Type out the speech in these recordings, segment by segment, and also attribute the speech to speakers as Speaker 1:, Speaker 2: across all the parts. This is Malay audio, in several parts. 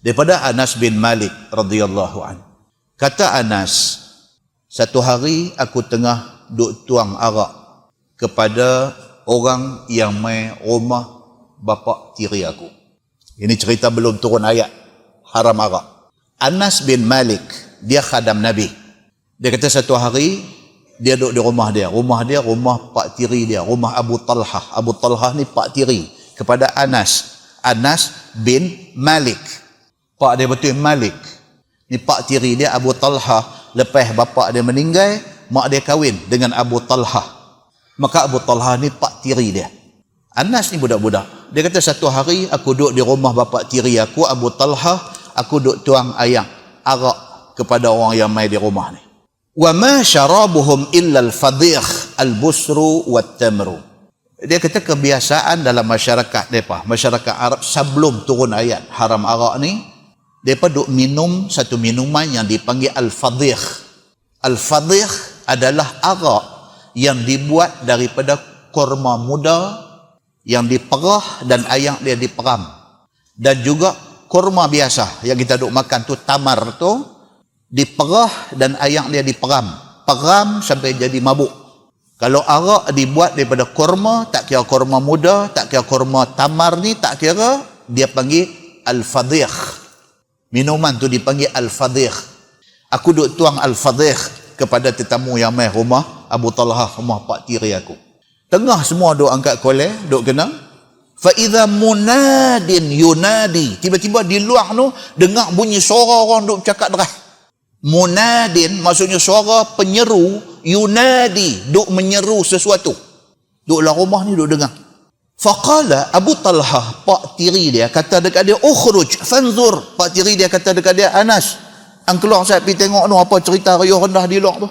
Speaker 1: Daripada Anas bin Malik radhiyallahu anhu. Kata Anas, satu hari aku tengah duk tuang arak kepada orang yang mai rumah bapa tiri aku. Ini cerita belum turun ayat haram arak. Anas bin Malik, dia khadam Nabi. Dia kata satu hari dia duduk di rumah dia. Rumah dia rumah pak tiri dia, rumah Abu Talhah. Abu Talhah ni pak tiri kepada Anas. Anas bin Malik. Pak dia betul Malik. Ni pak tiri dia Abu Talhah. Lepas bapa dia meninggal, mak dia kahwin dengan Abu Talhah. Maka Abu Talhah ni pak tiri dia. Anas ni budak-budak. Dia kata satu hari aku duduk di rumah bapa tiri aku Abu Talhah, aku duduk tuang ayak arak kepada orang yang mai di rumah ni. Wa ma syarabuhum illa al-fadhikh al-busru wat-tamru. Dia kata kebiasaan dalam masyarakat depa, masyarakat Arab sebelum turun ayat haram arak ni, depa duk minum satu minuman yang dipanggil al-fadhikh. Al-fadhikh adalah arak yang dibuat daripada kurma muda yang diperah dan ayak dia diperam. Dan juga kurma biasa yang kita duk makan tu, tamar tu, diperah dan ayak dia diperam. Peram sampai jadi mabuk. Kalau arak dibuat daripada kurma, tak kira kurma muda, tak kira kurma tamar ni, tak kira, dia panggil al-fadhikh. Minuman tu dipanggil al-fadhikh. Aku duk tuang al-fadhikh kepada tetamu yang mai rumah Abu Talhah, rumah pak tiri aku. Tengah semua duk angkat koleh, duk kena. Fa idza munadin yunadi. Tiba-tiba di luar tu dengar bunyi suara orang duk bercakap deras. Munadin maksudnya suara penyeru, yunadi duk menyeru sesuatu. Duk dalam rumah ni duk dengar. Faqala Abu Talhah, pak tiri dia kata dekat dia, ukhruj fanzur. Pak tiri dia kata dekat dia, Anas, ang keluar saya pergi tengok tu apa cerita riuh rendah di luar tu.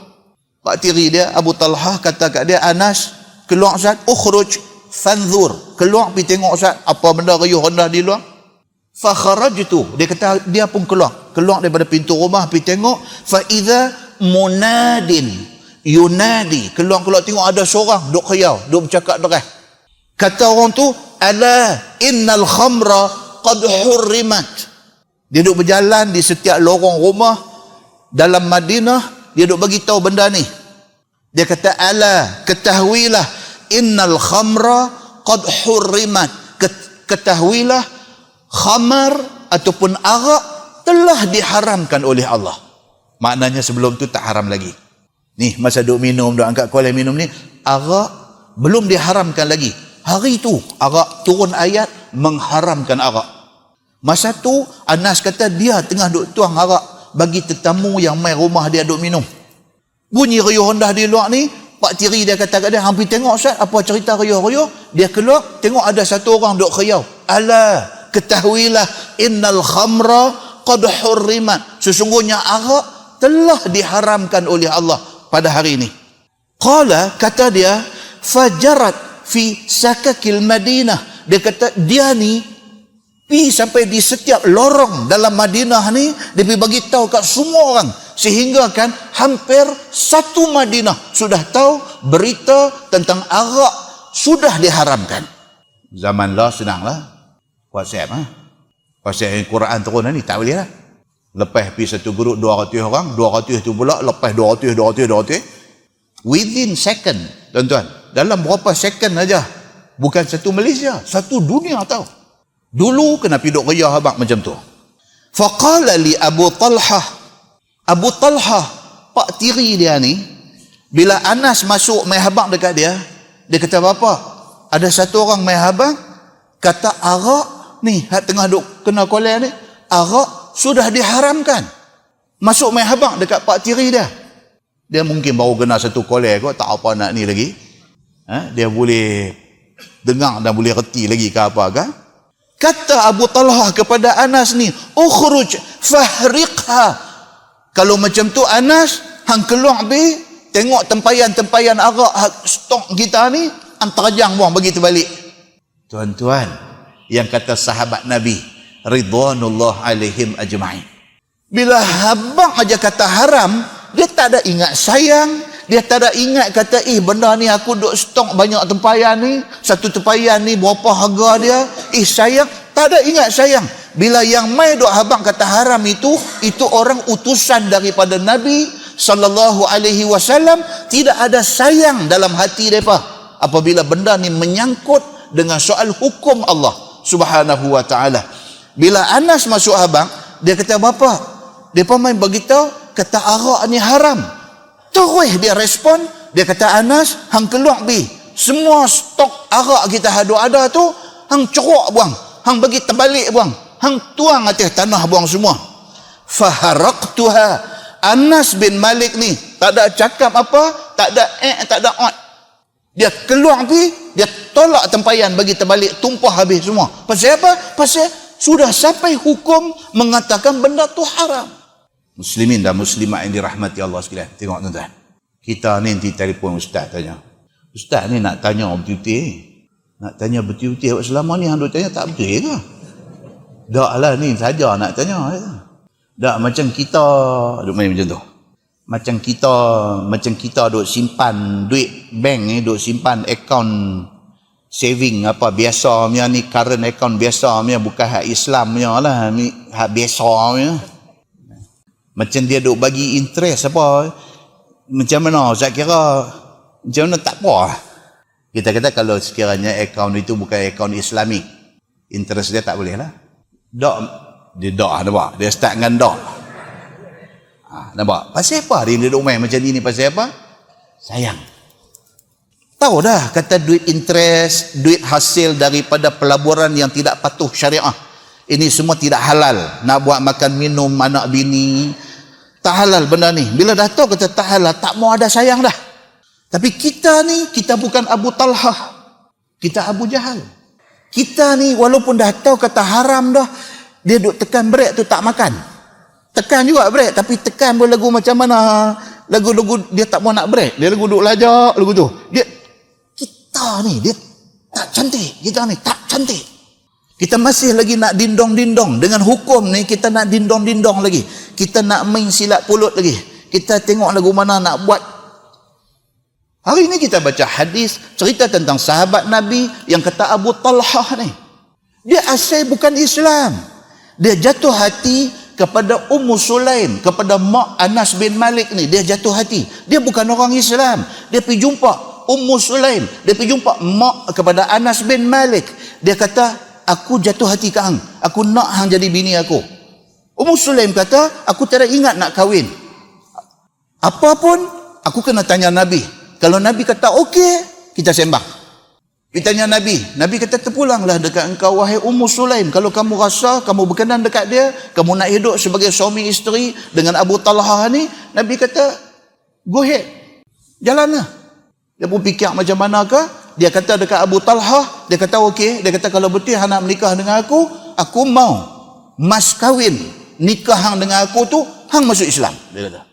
Speaker 1: Pak tiri dia Abu Talhah kata kat dia, Anas, keluar Ustaz, ukhruj fanzur. Keluar pergi tengok Ustaz apa benda riuh rendah di luar. Fa kharajtu, dia kata dia pun keluar daripada pintu rumah pergi tengok. Fa idza munadin yunadi, keluar tengok ada seorang duk khayau, duk bercakap deras. Kata orang tu, ala innal khamra qad hurrimat. Dia duk berjalan di setiap lorong rumah dalam Madinah, dia duk bagi tahu benda ni. Dia kata, ala, ketahuilah, innal khamra qad hurrimat. Ketahuilah, khamar ataupun arak telah diharamkan oleh Allah. Maknanya sebelum tu tak haram lagi. Ni masa duk minum, duk angkat koleh minum ni, arak belum diharamkan lagi. Hari tu arak turun ayat mengharamkan arak. Masa tu Anas kata dia tengah duk tuang arak bagi tetamu yang mai rumah dia duk minum. Bunyi riuh rendah di luar ni, pak tiri dia kata kat dia, hampir tengok Ustaz apa cerita riuh-riuh. Dia keluar tengok ada satu orang duk khayau. Ala, ketahuilah, innal khamra qad hurrimat. Sesungguhnya arak telah diharamkan oleh Allah pada hari ini. Qala, kata dia, fajarat fi sakakil Madinah. Dia kata dia ni pergi sampai di setiap lorong dalam Madinah ni, dia pergi bagi tahu kat semua orang, sehingga kan hampir satu Madinah sudah tahu berita tentang arak sudah diharamkan. Zaman lah senanglah WhatsApp WhatsApp Quran turun ni tak boleh lah. Lepas pergi satu grup 200 orang, 200 tu pula lepas 200 within second, tuan-tuan, dalam berapa second aja. Bukan satu Malaysia, satu dunia tahu. Dulu kena pergi duk riyah abang macam tu. Faqala li Abu Talhah, Abu Talhah pak tiri dia ni, bila Anas masuk mai habang dekat dia, dia kata, apa? Ada satu orang mai habang kata arak ni hak tengah duk kena koleh ni, arak sudah diharamkan. Masuk mai habang dekat pak tiri dia. Dia mungkin baru kena satu koleh kot, tak apa nak ni lagi. Dia boleh dengar dan boleh reti lagi ke apa kan? Kata Abu Talhah kepada Anas ni, ukhruj fahriqha. Kalau macam tu Anas, hang keluar be, tengok tempayan-tempayan arak stok kita ni, hang terjang buang bagi terbalik. Tuan-tuan, yang kata sahabat Nabi ridwanullah alaihim ajma'in, bila abang aja kata haram, dia tak ada ingat sayang, dia tak ada ingat kata, benda ni aku duk stok banyak tempayan ni, satu tempayan ni berapa harga dia, sayang, tak ada ingat sayang. bila yang mai duk habang kata haram itu orang utusan daripada Nabi sallallahu alaihi wasallam, tidak ada sayang dalam hati mereka apabila benda ni menyangkut dengan soal hukum Allah Subhanahu wa taala. Bila Anas masuk habang, dia kata, "Bapa, depa main beritahu kata arak ni haram." Terus dia respon, dia kata, "Anas, hang keluar bi. Semua stok arak kita ada tu, hang ceruk buang, hang bagi terbalik buang, hang tuang atas tanah buang semua." Faharaqtuha. Anas bin Malik ni tak ada cakap apa, tak ada tak ada ot. Dia keluar pergi, dia tolak tempayan bagi terbalik, tumpah habis semua. Pasal apa? Pasal sudah sampai hukum mengatakan benda tu haram. Muslimin dan muslimat yang dirahmati Allah sekalian. Tengok tuan-tuan. Kita ni nanti telefon ustaz tanya. Ustaz ni nak tanya betul-betul. Nak tanya betul-betul selama ni hang duk tanya tak betul ke? Tak lah, ni saja nak tanya. Tak macam kita duk main macam tu. Macam kita duk simpan duit bank ni, duk simpan akaun saving apa biasa punya ni, current account biasa punya, bukan hak Islam punya lah, hak biasa punya. Macam dia duk bagi interest apa, macam mana saya kira macam mana tak apa. Kita kata kalau sekiranya akaun itu bukan akaun Islamik, interest dia tak boleh lah. Dia nampak? Dia start dengan dok. Nampak? Pasal apa dia duduk main macam ni pasal apa? Sayang. Tahu dah kata duit interest, duit hasil daripada pelaburan yang tidak patuh syariah. Ini semua tidak halal. Nak buat makan minum anak bini, tak halal benda ni. Bila dah tahu kata tak halal, tak mau ada sayang dah. Tapi kita ni, kita bukan Abu Talhah. Kita Abu Jahal. Kita ni walaupun dah tahu kata haram dah, dia duk tekan brek tu tak makan. Tekan juga brek, tapi tekan pun lagu macam mana? Lagu-lagu dia tak mau nak brek. Dia lagu duk lajak lagu tu. Kita ni dia tak cantik. Kita ni tak cantik. Kita masih lagi nak dindong-dindong dengan hukum ni, kita nak dindong-dindong lagi. Kita nak main silat pulut lagi. Kita tengok lagu mana nak buat. Hari ini kita baca hadis cerita tentang sahabat Nabi yang kata Abu Talhah ni. Dia asal bukan Islam. Dia jatuh hati kepada Ummu Sulaim, kepada mak Anas bin Malik ni. Dia jatuh hati. Dia bukan orang Islam. Dia pergi jumpa Ummu Sulaim. Dia pergi jumpa mak kepada Anas bin Malik. Dia kata, "Aku jatuh hati ke hang. Aku nak hang jadi bini aku." Ummu Sulaim kata, "Aku tak ada ingat nak kahwin. Apa pun, aku kena tanya Nabi. Kalau Nabi kata okey, kita sembang." Kita tanya Nabi. Nabi kata, "Terpulanglah dekat engkau wahai Ummu Sulaim. Kalau kamu rasa kamu berkenan dekat dia, kamu nak hidup sebagai suami isteri dengan Abu Talhah ni." Nabi kata, "Go ahead. Jalanlah." Dia pun fikir macam mana ke? Dia kata dekat Abu Talhah, dia kata okey. Dia kata kalau betul hang nak menikah dengan aku mau mas kahwin nikah hang dengan aku tu, hang masuk Islam. Dia kata,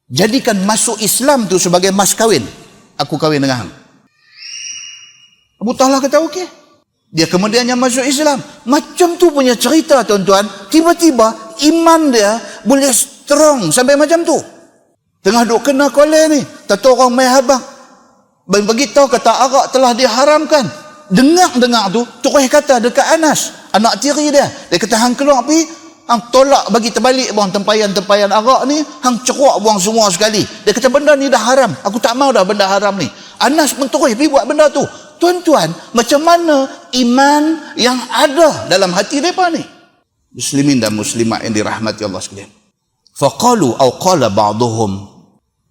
Speaker 1: "Jadikan masuk Islam tu sebagai mas kahwin. Aku kahwin dengan hang." Abu Talhah kata okey. Dia kemudiannya masuk Islam. Macam tu punya cerita tuan-tuan. Tiba-tiba iman dia boleh strong sampai macam tu. Tengah duk kena kolej ni, tak tahu orang mai habang bagi tahu kata arak telah diharamkan. Dengar tu terus kata dekat Anas, anak tiri dia. Dia kata hang keluar pergi, hang tolak bagi terbalik buang tempayan-tempayan arak ni, hang ceruk buang semua sekali. Dia kata benda ni dah haram. Aku tak mau dah benda haram ni. Anas pun terus pergi buat benda tu. Tuan-tuan, macam mana iman yang ada dalam hati mereka ni? Muslimin dan muslimat yang dirahmati Allah sekalian. Faqalu aw qala ba'dhum,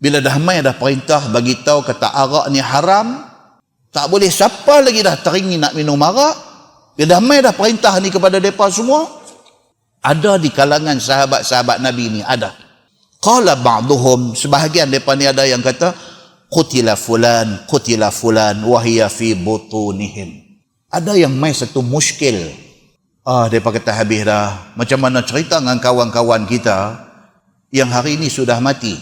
Speaker 1: bila dah mai dah perintah bagi tahu kata arak ni haram, tak boleh siapa lagi dah teringin nak minum arak. Bila dah mai dah perintah ni kepada mereka semua, ada di kalangan sahabat-sahabat Nabi ni ada. Qala ba'dhum, sebahagian mereka ni ada yang kata qutila fulan wahia fi butunihim. Ada yang mai satu muskil. Mereka kata habis dah. Macam mana cerita dengan kawan-kawan kita yang hari ini sudah mati,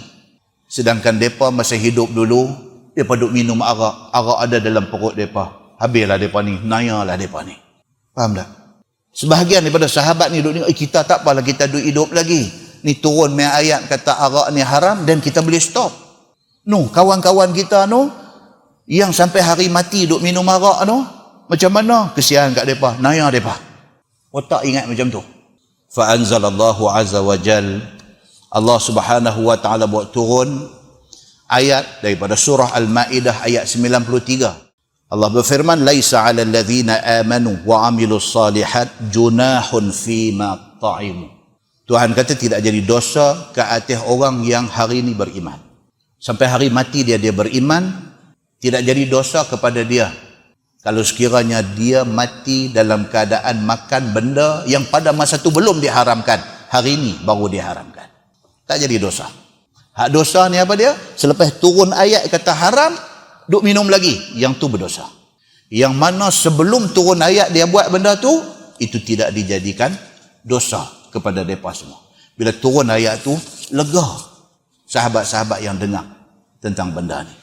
Speaker 1: sedangkan mereka masih hidup dulu, mereka duk minum arak. Arak ada dalam perut mereka. Habislah mereka ni, nayalah mereka ni. Faham tak? Sebahagian daripada sahabat ni duk ni, kita tak apalah, kita duk hidup lagi. Ni turun mai ayat kata arak ni haram dan kita boleh stop. No, kawan-kawan kita no yang sampai hari mati duk minum arak no, macam mana kesian kat depa, naya depa. Otak ingat macam tu. fa anzalallahu azza wa jal, Allah Subhanahu wa taala buat turun ayat daripada surah Al-Maidah ayat 93. Allah berfirman, laisa 'alal ladzina amanu wa 'amilus salihat junahun fima ta'imu. Tuhan kata tidak jadi dosa ke atas orang yang hari ini beriman. Sampai hari mati dia beriman, tidak jadi dosa kepada dia kalau sekiranya dia mati dalam keadaan makan benda yang pada masa itu belum diharamkan, hari ini baru diharamkan. Tak jadi dosa. Hak dosa ni apa dia? Selepas turun ayat kata haram, duk minum lagi, yang tu berdosa. Yang mana sebelum turun ayat dia buat benda tu, itu tidak dijadikan dosa kepada mereka semua. Bila turun ayat tu, lega sahabat-sahabat yang dengar tentang benda ni.